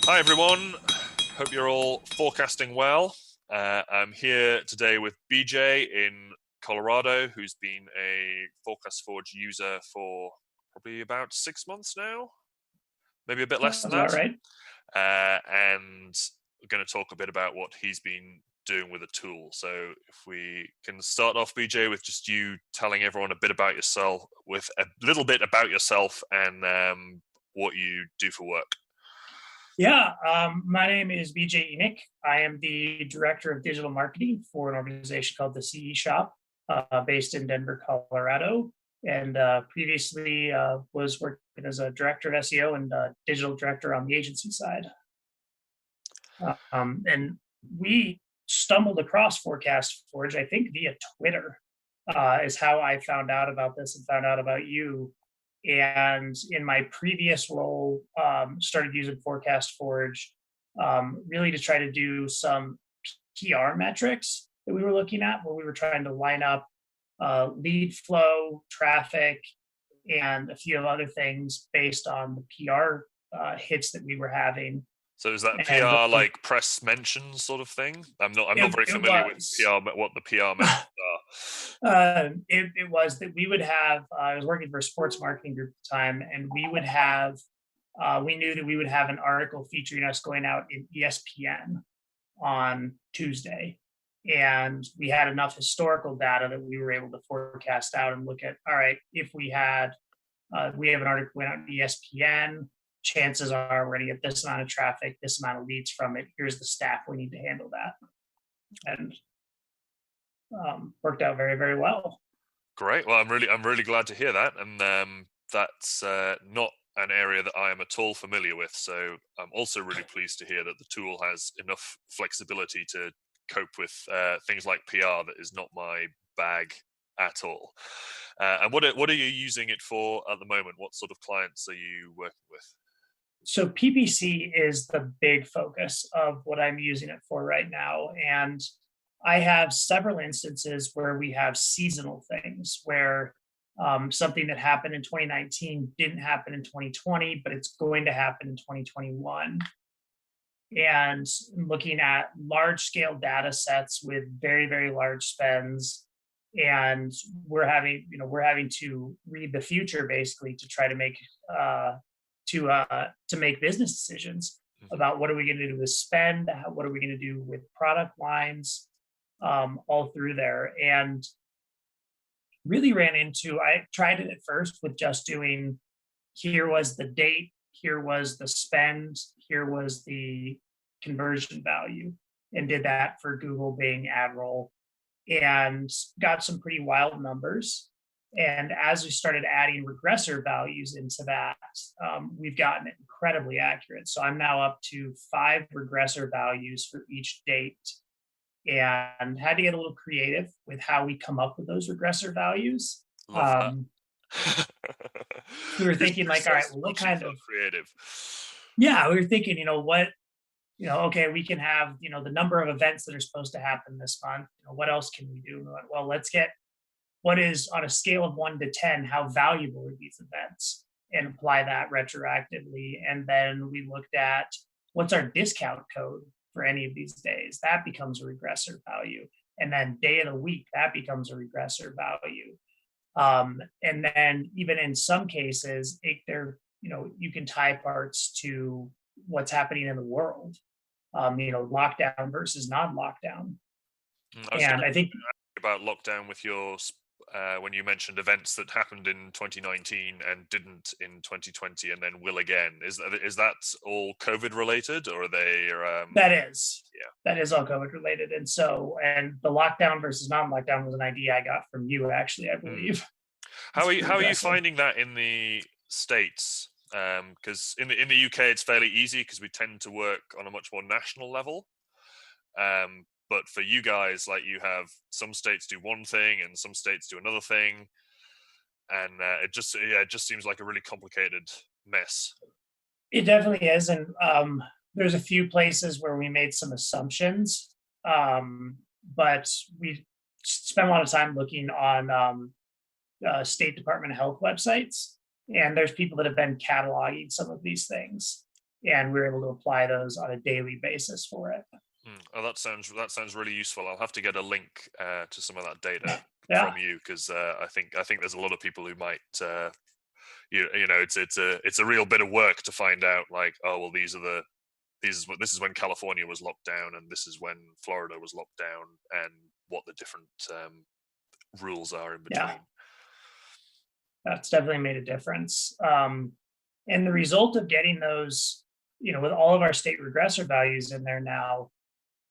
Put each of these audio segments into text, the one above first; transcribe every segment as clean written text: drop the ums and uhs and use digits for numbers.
Hi everyone, hope you're all forecasting well. I'm here today with BJ in Colorado, who's been a Forecast Forge user for probably about 6 months now, maybe a bit less than Sounds about that. right. And we're going to talk a bit about what he's been doing with the tool. So if we can start off, BJ, with just you telling everyone a bit about yourself, with a little bit about yourself and what you do for work. My name is BJ Enoch. I am the director of digital marketing for an organization called the CE Shop, based in Denver, Colorado. And previously was working as a director of SEO and digital director on the agency side. And we stumbled across Forecast Forge, I think, via Twitter, is how I found out about this and found out about you. And in my previous role, started using Forecast Forge really to try to do some PR metrics that we were looking at, where we were trying to line up lead flow, traffic, and a few other things based on the PR hits that we were having. So is that And PR like press mentions sort of thing? I'm not very it familiar with was PR, but what the PR mentions it was that we would have. I was working for a sports marketing group at the time, and we would have. We knew that we would have an article featuring us going out in ESPN on Tuesday, and we had enough historical data that we were able to forecast out and look at. All right, if we have an article going out in ESPN. Chances are we're going to get this amount of traffic, this amount of leads from it. Here's the staff we need to handle that, and worked out very, very well. Great. Well, I'm really glad to hear that, and that's not an area that I am at all familiar with. So I'm also really pleased to hear that the tool has enough flexibility to cope with things like PR that is not my bag at all. And what are you using it for at the moment? What sort of clients are you working with? So PPC is the big focus of what I'm using it for right now. And I have several instances where we have seasonal things where something that happened in 2019 didn't happen in 2020, but it's going to happen in 2021. And looking at large scale data sets with very, very large spends. And we're having to read the future basically to try to make to make business decisions about what are we going to do with spend, what are we going to do with product lines, all through there. And really ran into, I tried it at first with just doing, here was the date, here was the spend, here was the conversion value, and did that for Google, Bing, AdRoll, and got some pretty wild numbers. And as we started adding regressor values into that, we've gotten it incredibly accurate. So I'm now up to 5 regressor values for each date, and had to get a little creative with how we come up with those regressor values. Love that. Um, we were thinking like, all right, well, what kind of creative? yeah, we were thinking, okay, we can have the number of events that are supposed to happen this month. What else can we do? We went, well, let's get what is on a scale of 1 to 10, how valuable are these events, and apply that retroactively. And then we looked at what's our discount code for any of these days. That becomes a regressor value. And then day of the week, that becomes a regressor value. And then even in some cases, you can tie parts to what's happening in the world, lockdown versus non-lockdown. I was going And to I think ask about lockdown with your when you mentioned events that happened in 2019 and didn't in 2020 and then will again. Is that all COVID related, or are they? that is all COVID related. And the lockdown versus non-lockdown was an idea I got from you, actually, I believe. How are you finding that in the States? Because in the UK it's fairly easy because we tend to work on a much more national level. But for you guys, like, you have some states do one thing and some states do another thing, and it just seems like a really complicated mess. It definitely is, and there's a few places where we made some assumptions, but we spent a lot of time looking on State Department of Health websites, and there's people that have been cataloging some of these things. and we were able to apply those on a daily basis for it. Oh, that sounds really useful. I'll have to get a link to some of that data Yeah. from you, because I think there's a lot of people who might you know it's a real bit of work to find out, like, oh well, this is when California was locked down, and this is when Florida was locked down, and what the different rules are in between. Yeah, that's definitely made a difference. And the result of getting those, with all of our state regressor values in there now,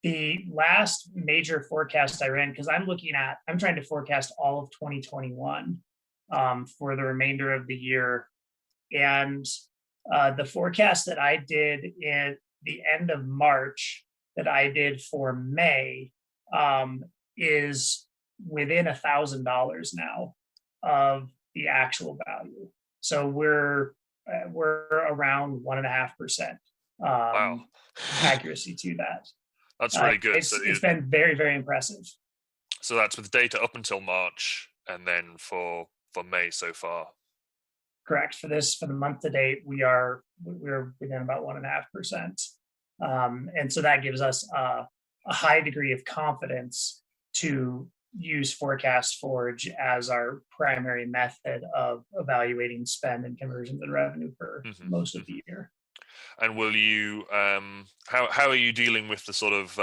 the last major forecast I ran, because I'm trying to forecast all of 2021 for the remainder of the year. And the forecast that I did in the end of March that I did for May is within $1,000 now of the actual value. So we're around 1.5% Wow. accuracy to that. That's really good. It's been very, very impressive. So that's with data up until March, and then for May so far. Correct. For the month to date, we're within about 1.5%, and so that gives us a high degree of confidence to use Forecast Forge as our primary method of evaluating spend and conversions and revenue for most of the year. And will you how are you dealing with the sort of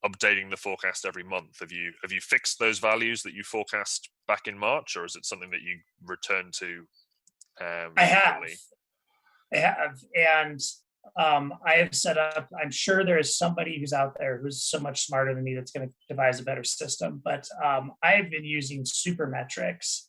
updating the forecast every month? Have you fixed those values that you forecast back in March, or is it something that you return to frequently? I have, and I have set up. I'm sure there is somebody who's out there who's so much smarter than me that's going to devise a better system. But I have been using Supermetrics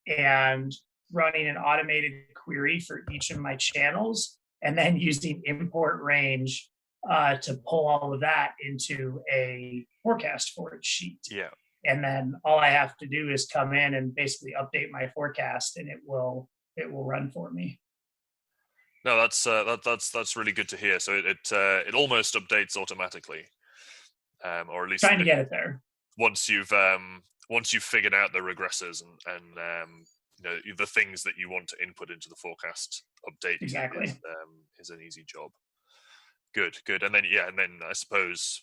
and running an automated query for each of my channels, and then using import range to pull all of that into a Forecast Forge sheet. Yeah. And then all I have to do is come in and basically update my forecast, and it will run for me. No, that's really good to hear. So it almost updates automatically, or at least trying to get it there. Once you've figured out the regressors and the things that you want to input into the forecast, updating exactly is an easy job. Good, and then I suppose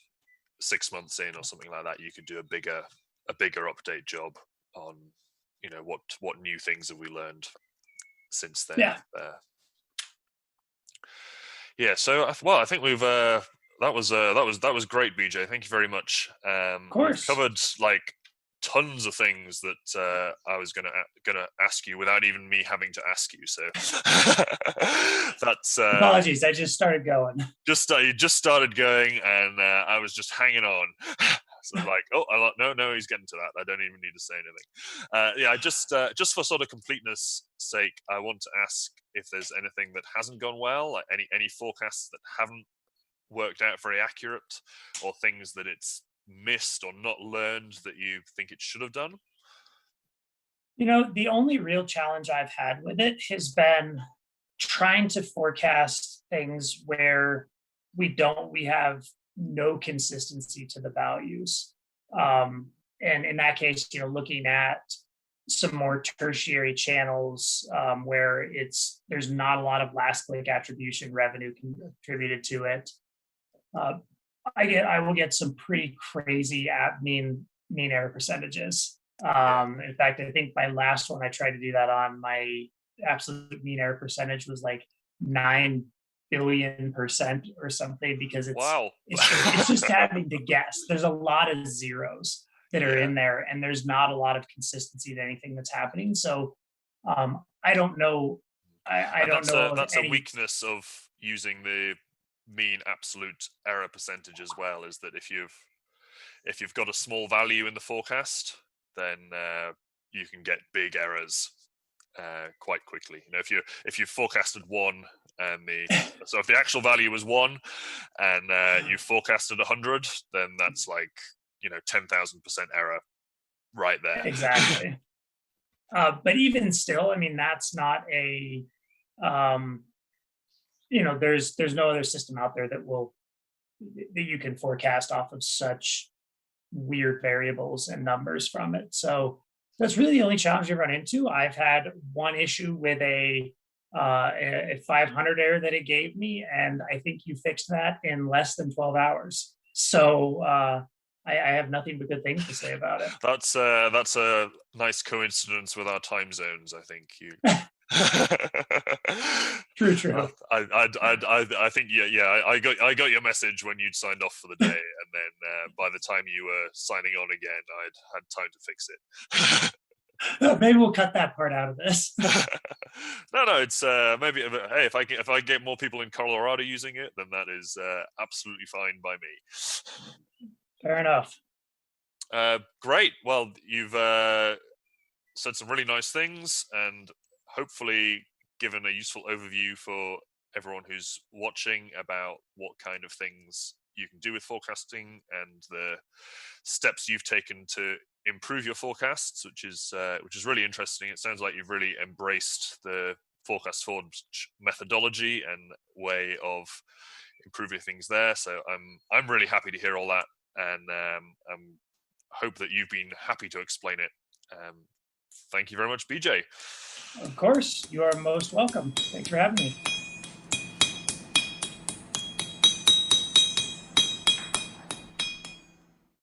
6 months in or something like that, you could do a bigger update job on what new things have we learned since then. Yeah. So I think we've that was great, BJ. Thank you very much. Of course. We've covered like tons of things that I was gonna ask you without even me having to ask you. So that's apologies. I just started going. You just started going, and I was just hanging on. So like, no, he's getting to that. I don't even need to say anything. I just for sort of completeness sake, I want to ask if there's anything that hasn't gone well, like any forecasts that haven't worked out very accurate, or things that it's missed or not learned that you think it should have done. The only real challenge I've had with it has been trying to forecast things where we have no consistency to the values. And in that case, looking at some more tertiary channels where there's not a lot of last click attribution revenue contributed to it. I will get some pretty crazy mean error percentages. In fact, I think my last one I tried to do that on, my absolute mean error percentage was like 9 billion% or something, because it's just having to guess. There's a lot of zeros that are in there, and there's not a lot of consistency to anything that's happening. So I don't know. I don't know. That's a weakness of using the mean absolute error percentage as well, is that if you've got a small value in the forecast, then you can get big errors quite quickly. If you forecasted 1 and so if the actual value was 1 and you forecasted 100, then that's like 10,000% error right there. Exactly. But even still, I mean, that's not a there's no other system out there that you can forecast off of such weird variables and numbers from it. So that's really the only challenge you run into. I've had one issue with a a 500 error that it gave me, and I think you fixed that in less than 12 hours. So I have nothing but good things to say about it. That's a nice coincidence with our time zones. I think you. True, true. I think I got your message when you'd signed off for the day, and then by the time you were signing on again, I'd had time to fix it. Maybe we'll cut that part out of this. No, it's maybe hey, if I get more people in Colorado using it, then that is absolutely fine by me. Fair enough. Great. Well, you've said some really nice things, and hopefully given a useful overview for everyone who's watching about what kind of things you can do with forecasting and the steps you've taken to improve your forecasts, which is really interesting. It sounds like you've really embraced the forecast forge methodology and way of improving things there. So I'm really happy to hear all that, and hope that you've been happy to explain it. Thank you very much, BJ. Of course, you are most welcome. Thanks for having me.